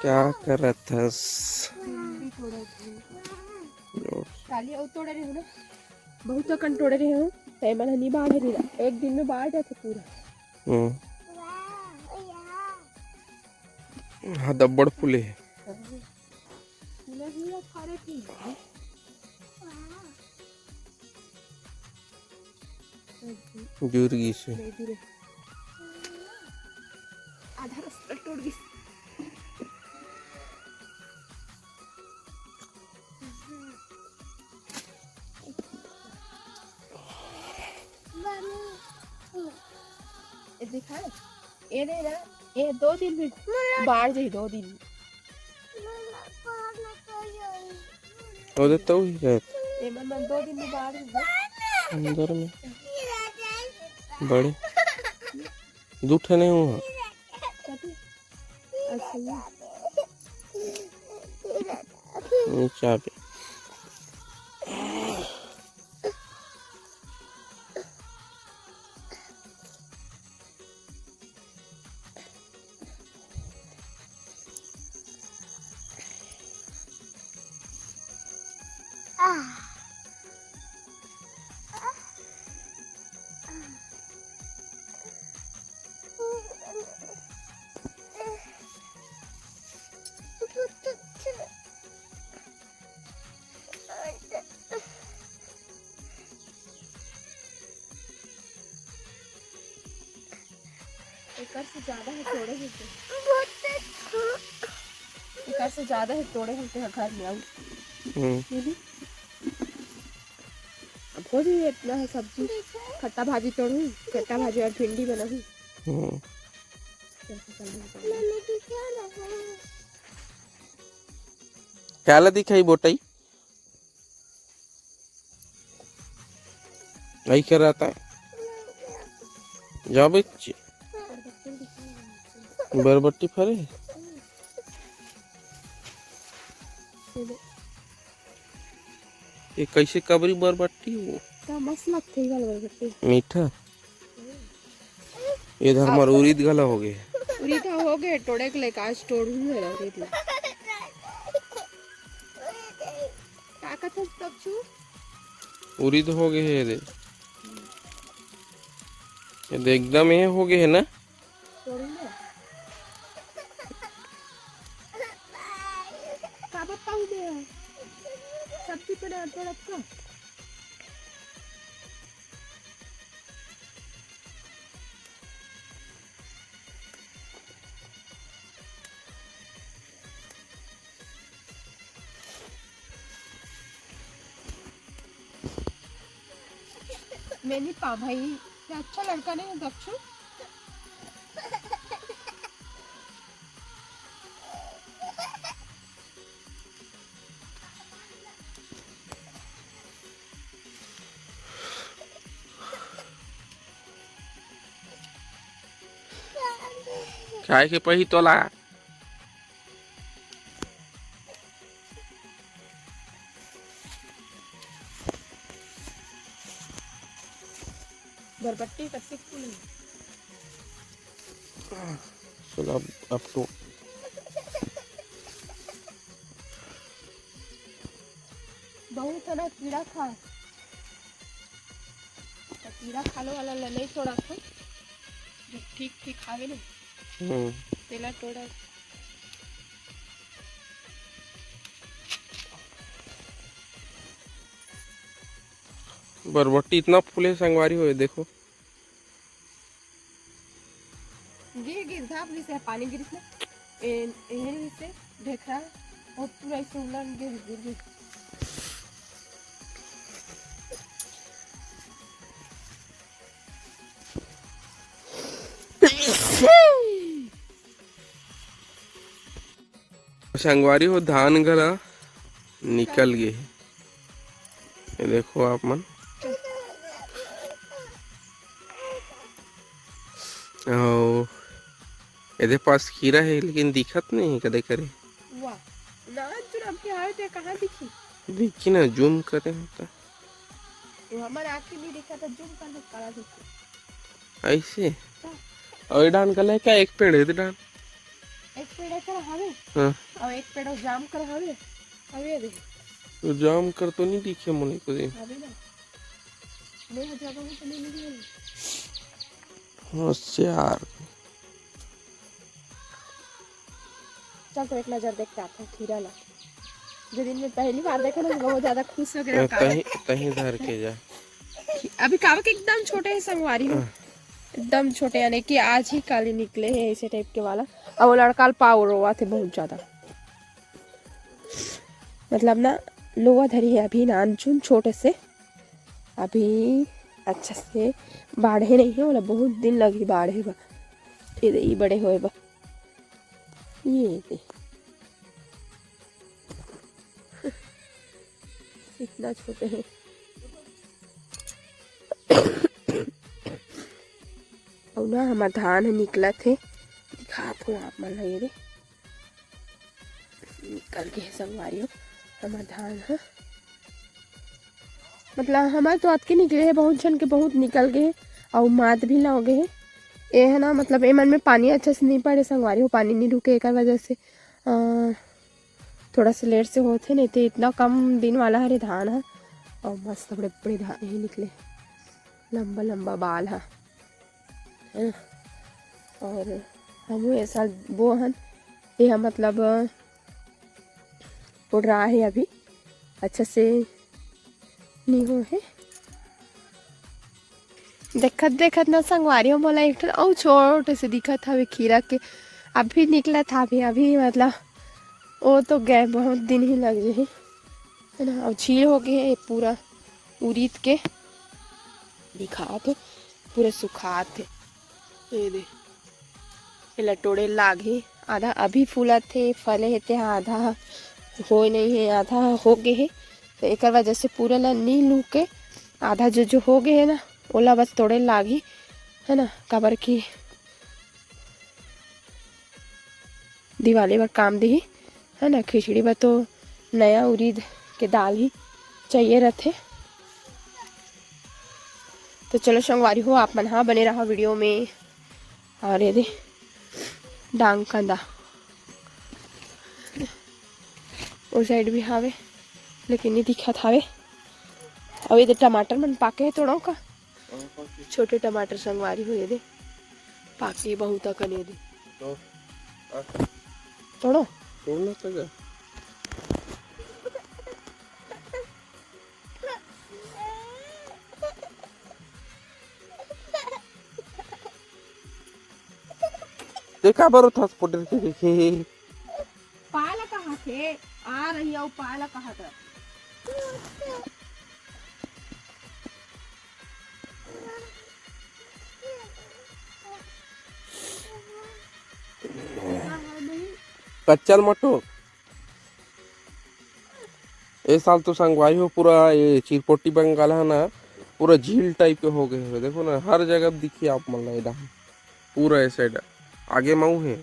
क्या कर रहा था? काली और तोड़े रहे हो ना, बहुत कन तोड़े रहे हो। तैमन हनी बाढ़ रही, एक दिन में बाढ़ जाते पूरा। हाँ दब्बड़ फूले है। जुर्गी से आधा रास्ता टूट गई। दिखा ये नहीं ना, ये 2 दिन में बाढ़ जाई, 2 दिन में हो देता हूँ ये मन 2 दिन में बाढ़ अंदर में बड़े दूठे नहीं हुआ। नीचा पे एकर से ज्यादा है तोड़े होते, एकर से ज्यादा है तोड़े होते हैं घर में। अब हो जाए इतना है सब्जी, खट्टा भाजी तोड़ू, खट्टा भाजी और भिंडी बनाऊँ। क्या दिखाई बोटाई यही कर रहा था। जा बच्चे बरबट्टी फरे ये कैसे कबरी बरबट्टी वो क्या मस्त लगते है बरबट्टी मीठा। इधर हमार उरीद गला हो गए, उरीद हो गए तोड़े के लिए काश तोड़ूंगे ना उरीद ले ताकत है तब छू उरीद हो गए है। ये एकदम ये हो गए है ना। तोड़ूंगे का बताऊं दे सब्जी पे तोड़ का मैंने पा भाई क्या अच्छा लड़का नहीं है दक्षु। खाए के पही तोला बरबट्टी कच्चे फूल चलो अब तो बहुत है ना कीड़ा खा, तो कीड़ा खाने वाला नहीं तोड़ा था जो ठीक ठीक खावे ना तेला तोड़ा। बरबट्टी इतना फूले संगवारी हुए देखो। गिर गिर धाप से पानी गिर से देख रहा और पूरा ऐसे उलट गिर गिर गिर संगवारी हो धान गला निकल गए। ये देखो आप मन ये पास खीरा है लेकिन दिखत नहीं है कदे करे। वाह ना चुनाव के आए थे कहाँ दिखी, देखी ना जूम करे होता वो हमारे आँखें नहीं दिखा था जूम करने काला दिखा ऐसे। और डान गला क्या एक पेड़ है डान एक पेड़ कर हवे हाँ और एक पेड़ जाम कर हवे हवे दे तो जाम कर तो नहीं दिखे मुझे को दे हवे ना मैं जगह में तो नहीं मिली होशियार। चल तो एक नजर देख के आता हूँ खीरा ला जो दिन में पहली बार देखा ना बहुत ज्यादा खुश हो गया तही तही धर के जा। अभी कावक एकदम छोटे हैं संगवारी हो एकदम छोटे यानी कि आज ही काली निकले हैं ऐसे टाइप के वाला। और वो लड़का पाव रोआ थे बहुत ज्यादा मतलब ना लोहा धरी है अभी नानचुन छोटे से अभी अच्छा से बाढ़े नहीं है बोला बहुत दिन लगी बाढ़े बा ये बड़े हुए बा ये दे इतना छोटे हैं और ना हमार धान निकला थे दिखात हूँ आप मन लगे रे निकल के संगवारी हो हमार धान है मतलब हमारे तो आज के निकले हैं बहुत जन के बहुत निकल गए और मात भी ना हो गए हैं ये है ना मतलब एमन में पानी अच्छे से नहीं पड़े संगवारी हो पानी नहीं रुके एक वजह से थोड़ा सा लेट से होते नहीं तो इतना कम दिन वाला हरे धान है और मस्त बड़े बड़े धान ही निकले लंबा लंबा बाल है और हम ऐसा वो हन ये मतलब उड़ रहा है अभी अच्छा से नहीं हो है देखत देखत ना संगवारी हो मोला एक और छोटे से दिखा था वे खीरा के अभी निकला था अभी मतलब वो तो गए बहुत दिन ही लग गए है ना। अब झील हो गए है पूरा उरीद के दिखा थे पूरे सुखा थे ये दे ये लटोड़े लागे आधा अभी फूला थे फले थे आधा हो नहीं है आधा हो गए है तो एक वजह से पूरा ला नहीं लू के आधा जो हो गए है ना ओला बस तोड़े लागी है ना काबर की दिवाली पर काम दी है ना खिचड़ी पर तो नया उड़ीद के दाल ही चाहिए रहते। तो चलो संगवारी हो आप मन हाँ बने रहा वीडियो में और ये दे डांग कंदा उस साइड भी हावे लेकिन नहीं दिखा थावे। अब ये टमाटर मन पाके है तोड़ो का छोटे टमाटर संगवारी हो ये दे पाके बहुत कने दे तोड़ो तोड़ना चाहिए देखा बरो था स्पोर्टर के देखे पाला कहाँ थे आ रही है पाला कहाँ था कच्चल मटो ये साल तो संगवारी हो पूरा ये चिरपोटी बंगाल है ना पूरा झील टाइप के हो गए हैं देखो ना हर जगह दिखिए आप मन लगा पूरा ये साइड आगे मऊ है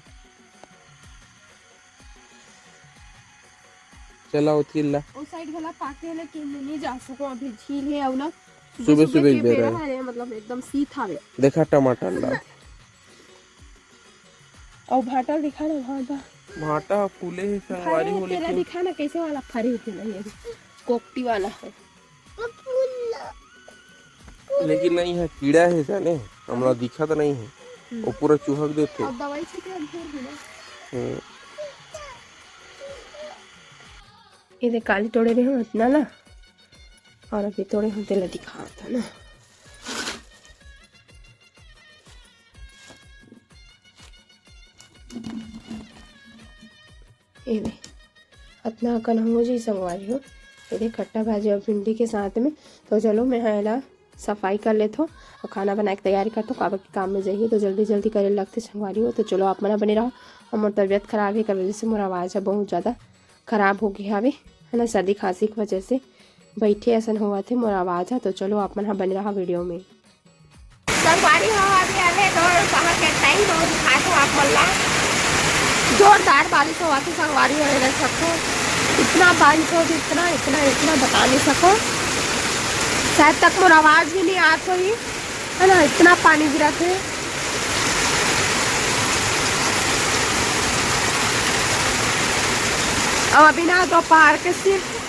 चला उतिल्ला उस साइड वाला पाके लेकिन नहीं जा सको अभी झील है और ना सुबह सुबह के बेड़ा है मतलब एकदम सीधा है देखा टमाटर ला और भाटा दिखा ना भाटा भाटा फूले है संगवारी हो तेरा लेकिन दिखा ना कैसे वाला फरे होते नहीं है कोकटी वाला है लेकिन नहीं है कीड़ा है जाने हमरा दिखा तो नहीं है वो पूरा चूहक देते अब दवाई से क्या अंतर है ना ये दे काली तोड़े रहे हो इतना ना और अभी तोड़े होते ला दिखा था ना ये दे इतना कन हो जी संगवारी हो ये दे खट्टा भाजी और भिंडी के साथ में। तो चलो मैं हेला सफाई कर लेता हूँ और खाना बना के तैयारी करता हूँ काबा के काम में जाइए तो जल्दी जल्दी करे लगते संगवारी हो। तो चलो आप मना बने रहो और मोर तबियत खराब है कर वजह से मोर आवाज़ है बहुत ज़्यादा खराब हो गई हवे है ना सर्दी खांसी की वजह से बैठे ऐसा हुआ थे मोर आवाज़ है। तो चलो आप मन बने रहा वीडियो में संगवारी हो अभी आले तो कहाँ के टाइम हो दिखा दो आप मल्ला जोरदार बारिश हुआ थी संगवारी हो रह सको इतना बारिश हो इतना इतना इतना बता नहीं सको शायद तक मोर आवाज़ भी नहीं आ रही है ना इतना पानी गिरा थे अब अभी ना दोपहर के सिर्फ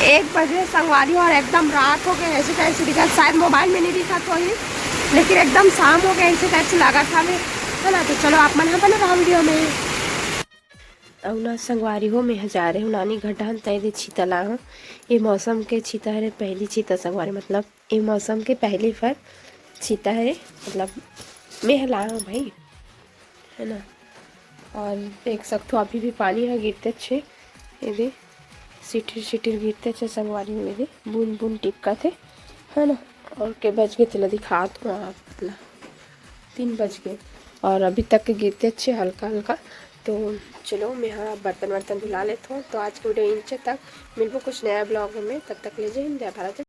1 बजे संगवारी और एकदम रात हो गए ऐसे टाइप से दिखा, शायद मोबाइल में नहीं दिखा तो ही, लेकिन एकदम शाम हो गया ऐसे टाइप से लगा था मैं, है ना। तो चलो आप मन बना रहा वीडियो में। अब ना संगवारी हो मैं जा रहे हूँ नानी घटान तय छीता ला हूँ। ये मौसम के छीता है पहली छीता संगवारी, मतलब ये मौसम के पहली फर छीता है, मतलब मैं ला हूँ भाई, है ना। और देख सकते हो अभी भी पानी है गिरते अच्छे, ये भी सिटिर सिटिर गिरते अच्छे संगवारी में, दे बूंद बूंद टिपका थे, है ना। और के बज गए चला दिखा तो आप, 3 बज गए और अभी तक गिरते अच्छे हल्का हल्का। तो चलो मैं यहाँ बर्तन वर्तन धुला लेता हूँ। तो आज के वीडियो इंचे तक मिलबो कुछ नया ब्लॉग में, तब तक ले जाए भारत।